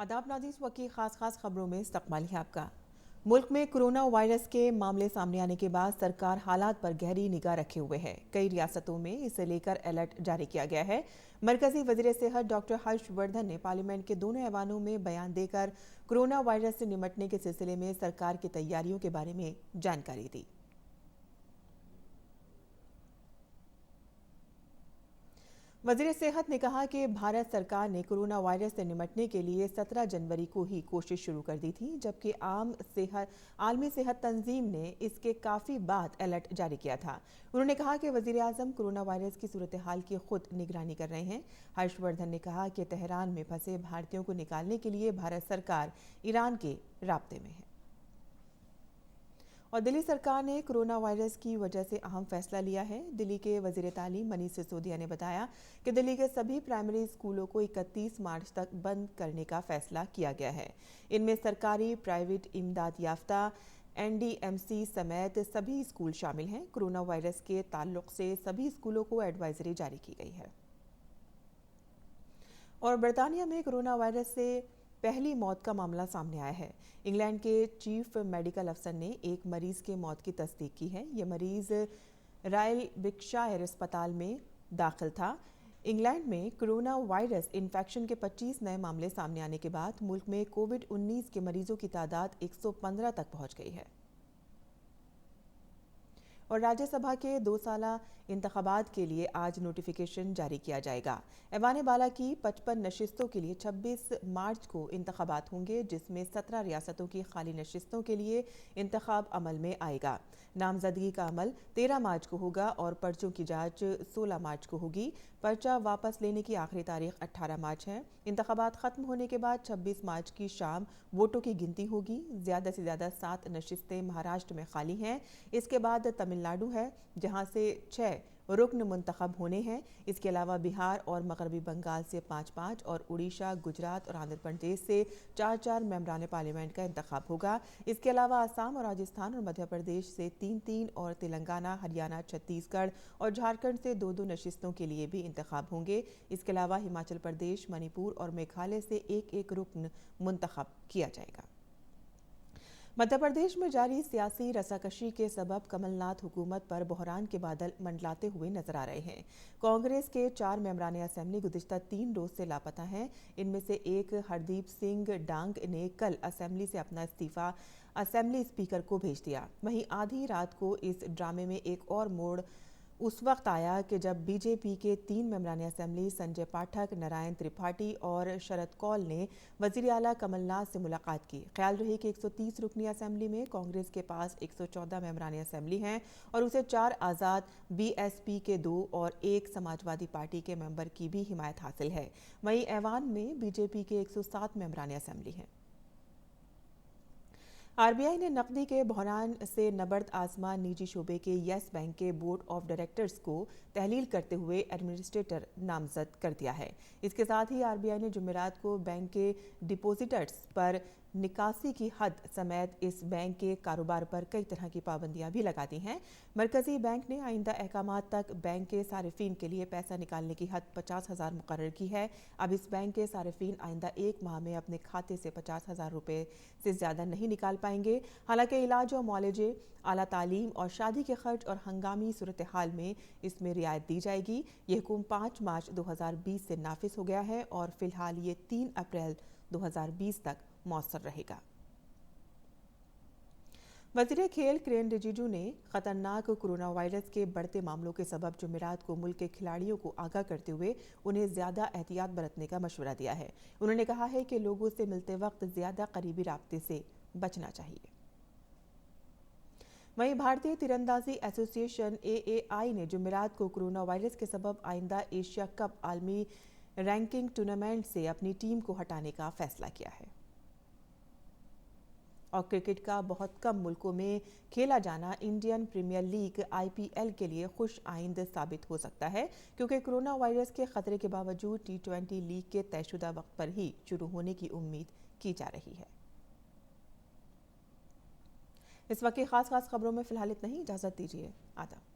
आदाब नाज़रीन, इस वक्त की खास खबरों में इस्तकबाल है आपका। मुल्क में कोरोना वायरस के मामले सामने आने के बाद सरकार हालात पर गहरी निगाह रखे हुए है। कई रियासतों में इसे लेकर अलर्ट जारी किया गया है। मरकजी वज़ीर सेहत डॉक्टर हर्षवर्धन ने पार्लियामेंट के दोनों ऐवानों में बयान देकर कोरोना वायरस से निपटने के सिलसिले में सरकार की तैयारियों के बारे में जानकारी दी। वज़ीर सेहत ने कहा कि भारत सरकार ने कोरोना वायरस से निपटने के लिए 17 जनवरी को ही कोशिश शुरू कर दी थी, जबकि आलमी सेहत तंजीम ने इसके काफ़ी बाद अलर्ट जारी किया था। उन्होंने कहा कि वज़ीर आज़म कोरोना वायरस की सूरत हाल की खुद निगरानी कर रहे हैं। हर्षवर्धन ने कहा कि तेहरान में फंसे भारतीयों को निकालने के लिए भारत सरकार ईरान के राब्ते में है। और दिल्ली सरकार ने कोरोना वायरस की वजह से अहम फैसला लिया है। दिल्ली के वज़ीर तालीम मनीष सिसोदिया ने बताया कि दिल्ली के सभी प्राइमरी स्कूलों को 31 मार्च तक बंद करने का फैसला किया गया है। इनमें सरकारी, प्राइवेट, इमदाद याफ्ता, NDMC समेत सभी स्कूल शामिल हैं। कोरोना वायरस के ताल्लुक से सभी स्कूलों को एडवाइजरी जारी की गई है। और बरतानिया में कोरोना वायरस से पहली मौत का मामला सामने आया है। इंग्लैंड के चीफ मेडिकल अफसर ने एक मरीज के मौत की तस्दीक की है। ये मरीज रॉयल विक्शायर अस्पताल में दाखिल था। इंग्लैंड में कोरोना वायरस इन्फेक्शन के 25 नए मामले सामने आने के बाद मुल्क में कोविड-19 के मरीजों की तादाद 115 तक पहुंच गई है। और राज्यसभा के 2 साला इंतखाबात के लिए आज नोटिफिकेशन जारी किया जाएगा। ऐवान बाला की 55 नशिस्तों के लिए 26 मार्च को इंतखाबात होंगे, जिसमें 17 रियासतों की खाली नशिस्तों के लिए इंतखाब अमल में आएगा। नामजदगी का अमल 13 मार्च को होगा और पर्चों की जांच 16 मार्च को होगी। पर्चा वापस लेने की आखिरी तारीख 18 मार्च है। इंतखाबात खत्म होने के बाद 26 मार्च की शाम वोटों की गिनती होगी। ज़्यादा से ज़्यादा 7 नशिस्तें महाराष्ट्र में खाली हैं। इसके बाद तमिलनाडु है, जहां से 6 रुकन मुंतखब होने हैं। इसके अलावा बिहार और मगरबी बंगाल से 5-5 और उड़ीसा, गुजरात और आंध्र प्रदेश से 4-4 मेंबरान पार्लियामेंट का इंतखाब होगा। इसके अलावा असम और राजस्थान और मध्य प्रदेश से 3-3 और तेलंगाना, हरियाणा, छत्तीसगढ़ और झारखंड से 2-2 नशिस्तों के लिए भी इंतखाब होंगे। इसके अलावा हिमाचल प्रदेश, मणिपुर और मेघालय से 1-1 रुकन मुंतखब किया जाएगा। मध्य प्रदेश में जारी सियासी रसाकशी के सबब कमलनाथ हुकूमत पर बहरान के बादल मंडलाते हुए नजर आ रहे हैं। कांग्रेस के 4 मेंबरान असेंबली गुज़िश्ता 3 रोज से लापता हैं। इनमें से एक हरदीप सिंह डांग ने कल असेंबली से अपना इस्तीफा असेंबली स्पीकर को भेज दिया। वहीं आधी रात को इस ड्रामे में एक और मोड़ उस वक्त आया कि जब बीजेपी के 3 मेंबरान असेंबली संजय पाठक, नारायण त्रिपाठी और शरद कौल ने वजीर आला कमलनाथ से मुलाकात की। ख्याल रहे कि 130 रुकनी असेंबली में कांग्रेस के पास 114 मेंबरान असेंबली हैं और उसे 4 आज़ाद, BSP के 2 और 1 समाजवादी पार्टी के मेंबर की भी हिमायत हासिल है। वहीं ऐवान में बीजेपी के 107 मेंबरान असेंबली हैं। RBI ने नकदी के बहरान से नबर्द आसमान निजी शोबे के येस बैंक के बोर्ड ऑफ डायरेक्टर्स को तहलील करते हुए एडमिनिस्ट्रेटर नामजद कर दिया है। इसके साथ ही RBI ने जुमेरात को बैंक के डिपोजिटर्स पर निकासी की हद समेत इस बैंक के कारोबार पर कई तरह की पाबंदियां भी लगा दी हैं। मरकजी बैंक ने आइंदा अहकामात तक बैंक के सारिफिन के लिए पैसा निकालने की हद 50,000 मुकर्रर की है। अब इस बैंक के सारिफिन आइंदा 1 माह में अपने खाते से 50,000 रुपये से ज़्यादा नहीं निकाल पाएंगे। हालांकि इलाज और मुआलजे, आला तालीम और शादी के खर्च और हंगामी सूरत हाल में इसमें रियायत दी जाएगी। यह हुक्म 5 मार्च 2020 से नाफिज हो गया है और फिलहाल ये 3 अप्रैल 2020 तक मौसर रहेगा। वज़ीर खेल किरेन रिजिजू ने खतरनाक कोरोना वायरस के बढ़ते मामलों के सबब जुमेरात को मुल्क के खिलाड़ियों को आगाह करते हुए उन्हें ज़्यादा एहतियात बरतने का मशवरा दिया है। उन्होंने कहा है कि लोगों से मिलते वक्त ज़्यादा करीबी राब्ते से बचना चाहिए। वहीं भारतीय तीरंदाजी एसोसिएशन AAI ने जुमेरात को कोरोना वायरस के सबब आइंदा एशिया कप आलमी रैंकिंग टूर्नामेंट से अपनी टीम को हटाने का फैसला किया है। और क्रिकेट का बहुत कम मुल्कों में खेला जाना इंडियन प्रीमियर लीग IPL के लिए खुश आइंद साबित हो सकता है, क्योंकि कोरोना वायरस के खतरे के बावजूद T20 लीग के तयशुदा वक्त पर ही शुरू होने की उम्मीद की जा रही है। इस वक्त की खास खबरों में फिलहाल इतना ही। इजाजत दीजिए। आदाब।